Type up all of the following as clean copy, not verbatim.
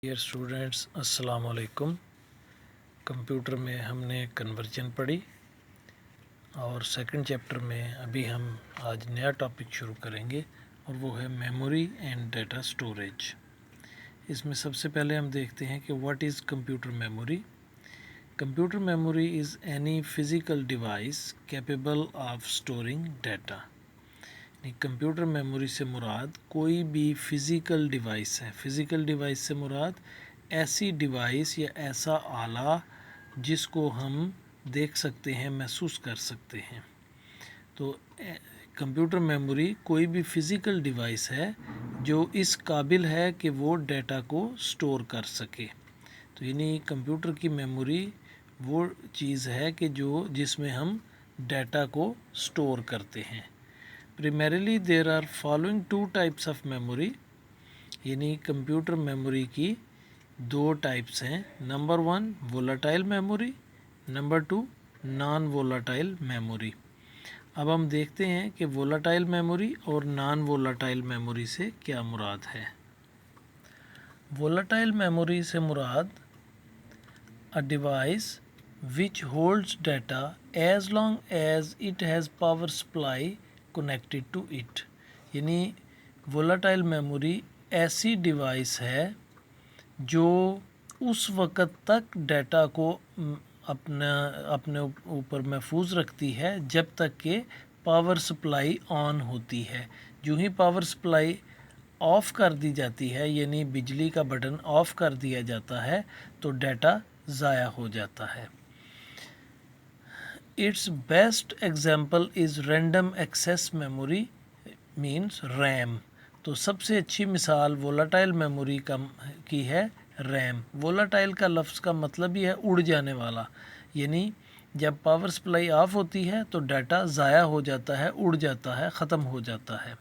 Dear students, अस्सलाम वालेकुम। Computer में हमने कन्वर्जन पढ़ी और सेकंड चैप्टर में अभी हम आज नया टॉपिक शुरू करेंगे और वो है मेमोरी एंड डेटा स्टोरेज। इसमें सबसे पहले हम देखते हैं कि what is computer memory. Computer memory is any physical device capable of storing data. Computer memory से मुराद कोई भी फ़िज़िकल डिवाइस है। फ़िज़िकल डिवाइस से मुराद ऐसी डिवाइस या ऐसा आला जिसको हम देख सकते हैं, महसूस कर सकते हैं। तो कंप्यूटर मेमोरी कोई भी फ़िज़िकल डिवाइस है जो इस काबिल है कि वो डाटा को स्टोर कर सके। तो यानी कंप्यूटर की मेमोरी वो चीज़ है कि जिसमें हम डाटा को स्टोर करते हैं। Primarily there are following two types of memory, यानी कंप्यूटर मेमोरी की दो टाइप्स हैं। Number 1 volatile memory, number 2 non volatile memory. अब हम देखते हैं कि वोलाटाइल मेमोरी और नॉन वोलाटाइल मेमोरी से क्या मुराद है। वोलाटाइल मेमोरी से मुराद a device which holds data as long as it has power supply connected to it. यानी वोलाटाइल मेमोरी ऐसी डिवाइस है जो उस वक़्त तक डाटा को अपने ऊपर महफूज रखती है जब तक कि पावर सप्लाई ऑन होती है। जो ही पावर सप्लाई ऑफ़ कर दी जाती है, यानी बिजली का बटन ऑफ़ कर दिया जाता है, तो डाटा ज़ाया हो जाता है। Its best example is random access memory means RAM। तो सबसे अच्छी मिसाल वोलाटाइल मेमोरी की है रैम। वोलाटाइल का लफ्ज़ का मतलब ही है उड़ जाने वाला, यानी जब पावर सप्लाई ऑफ होती है तो डाटा ज़ाया हो जाता है, उड़ जाता है, ख़त्म हो जाता है।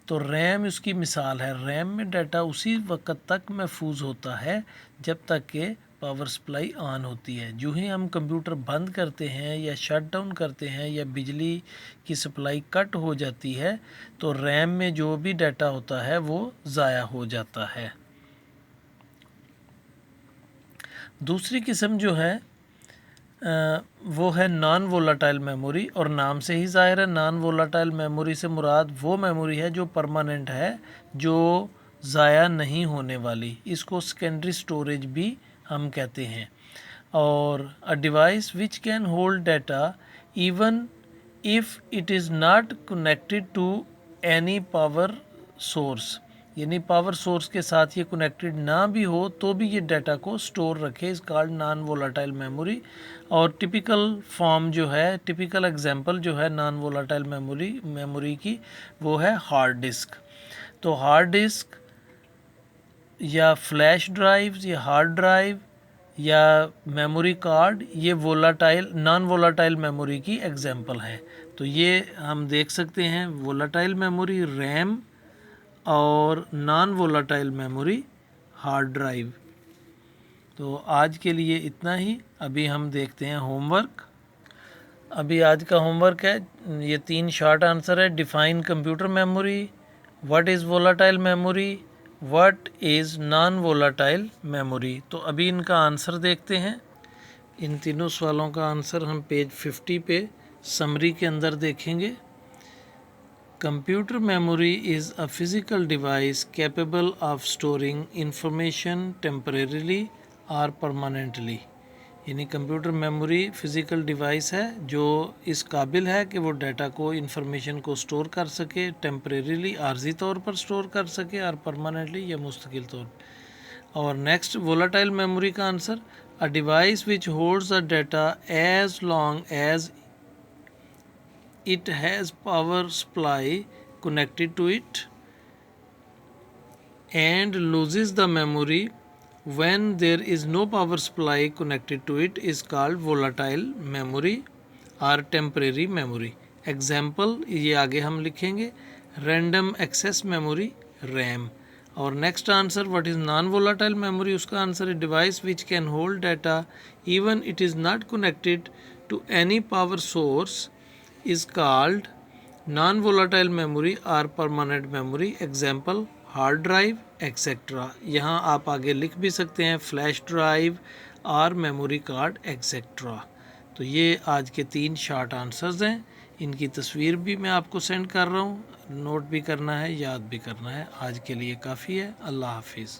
तो रैम उसकी मिसाल है। रैम में डाटा उसी वक्त तक महफूज होता है जब तक कि पावर सप्लाई ऑन होती है। जो ही हम कंप्यूटर बंद करते हैं या शट डाउन करते हैं या बिजली की सप्लाई कट हो जाती है तो रैम में जो भी डाटा होता है वो ज़ाया हो जाता है। दूसरी किस्म जो है वो है नॉन वोलाटाइल मेमोरी, और नाम से ही ज़ाहिर है नॉन वोलाटाइल मेमोरी से मुराद वो मेमोरी है जो परमानेंट है, जो ज़ाया नहीं होने वाली। इसको सेकेंडरी स्टोरेज भी हम कहते हैं। और a device which can hold data even if it is not connected to any power source, यानी पावर सोर्स के साथ ये कनेक्टेड ना भी हो तो भी ये डाटा को स्टोर रखे, इस कॉल्ड नॉन वोलाटाइल मेमोरी। और टिपिकल फॉर्म जो है, टिपिकल एग्जांपल जो है नॉन वोलाटाइल मेमोरी की, वो है हार्ड डिस्क। तो हार्ड डिस्क या फ्लैश ड्राइव या हार्ड ड्राइव या मेमोरी कार्ड, ये नॉन वोलाटाइल मेमोरी की एग्जांपल हैं। तो ये हम देख सकते हैं वोलाटाइल मेमोरी रैम और non volatile memory hard drive. तो आज के लिए इतना ही। अभी हम देखते हैं होमवर्क। अभी आज का होमवर्क है, ये 3 शॉर्ट आंसर है। Define computer memory, what is volatile memory, what is non volatile memory. तो अभी इनका आंसर देखते हैं। इन तीनों सवालों का आंसर हम पेज 50 पे समरी के अंदर देखेंगे। Computer memory is a physical device capable of storing information temporarily or permanently। यानी कंप्यूटर मेमोरी फ़िज़िकल डिवाइस है जो इस काबिल है कि वो डाटा को, इंफॉर्मेशन को स्टोर कर सके, टेम्परेरीली आर्जी तौर पर स्टोर कर सके, और परमानेंटली या मुस्तकिल तौर। और नेक्स्ट वोलाटाइल मेमोरी का answer, a device which holds the data as long as it has power supply connected to it and loses the memory when there is no power supply connected to it is called volatile memory or temporary memory। Example ये आगे हम लिखेंगे। Random access memory RAM. और next answer what is non volatile memory, उसका answer है device which can hold data even it is not connected to any power source is called non-volatile memory or permanent memory। Example hard drive etcetera. यहाँ आप आगे लिख भी सकते हैं flash drive और मेमोरी कार्ड एक्सेट्रा। तो ये आज के 3 शॉर्ट आंसर्स हैं। इनकी तस्वीर भी मैं आपको सेंड कर रहा हूँ, नोट भी करना है, याद भी करना है। आज के लिए काफ़ी है। अल्लाह हाफिज़।